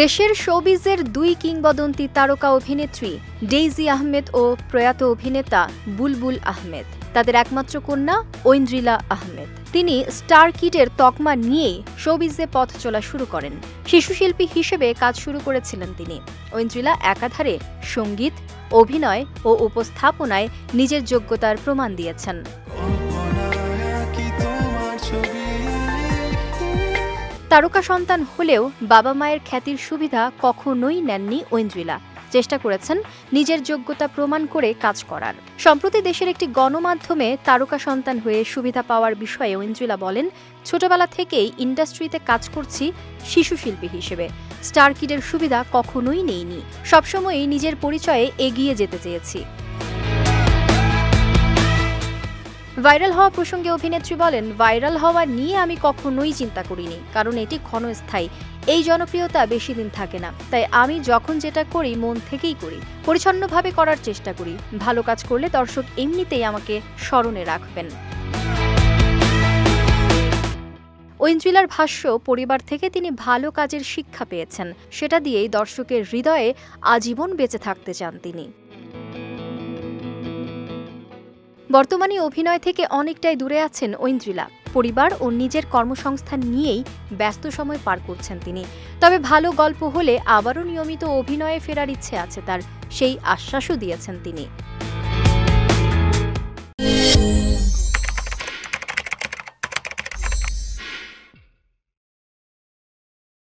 দেশের শোবিজের দুই কিংবদন্তি তারকা অভিনেত্রী ডেইজি আহমেদ ও প্রয়াত অভিনেতা বুলবুল আহমেদ, তাদের একমাত্র কন্যা ঐন্দ্রিলা আহমেদ। তিনি স্টার কিডের তকমা নিয়েই শোবিজে পথ চলা শুরু করেন। শিশুশিল্পী হিসেবে কাজ শুরু করেছিলেন তিনি। ঐন্দ্রিলা একাধারে সঙ্গীত, অভিনয় ও উপস্থাপনায় নিজের যোগ্যতার প্রমাণ দিয়েছেন। তারকা সন্তান হলেও বাবা মায়ের খ্যাতির সুবিধা কখনোই নেননি ঐন্দ্রিলা। চেষ্টা করেছেন নিজের যোগ্যতা প্রমাণ করে কাজ করার। সম্প্রতি দেশের একটি গণমাধ্যমে তারকা সন্তান হয়ে সুবিধা পাওয়ার বিষয়ে ঐন্দ্রিলা বলেন, ছোটবেলা থেকেই ইন্ডাস্ট্রিতে কাজ করছি শিশু শিল্পী হিসেবে। স্টার কিডের সুবিধা কখনোই নেইনি, সবসময়ই নিজের পরিচয়ে এগিয়ে যেতে চেয়েছি। ভাইরাল হওয়া প্রসঙ্গে অভিনেত্রী বলেন, ভাইরাল হওয়া নিয়ে আমি কখনোই চিন্তা করিনি, কারণ এটি ক্ষণস্থায়ী। এই জনপ্রিয়তা বেশি দিন থাকে না, তাই আমি যখন যেটা করি মন থেকেই করি, পরিচ্ছন্নভাবে করার চেষ্টা করি। ভালো কাজ করলে দর্শক এমনিতেই আমাকে স্মরণে রাখবেন। ঐন্দ্রিলার ভাষ্য, পরিবার থেকে তিনি ভালো কাজের শিক্ষা পেয়েছেন, সেটা দিয়েই দর্শকের হৃদয়ে আজীবন বেঁচে থাকতে চান তিনি। বর্তমানে অভিনয় থেকে অনেকটাই দূরে আছেন ঐন্দ্রিলা। পরিবার ও নিজের কর্মসংস্থান নিয়েই ব্যস্ত সময় পার করছেন তিনি। তবে ভালো গল্প হলে আবারও নিয়মিত অভিনয়ে ফেরার ইচ্ছে আছে তার, সেই আশ্বাসও দিয়েছেন তিনি।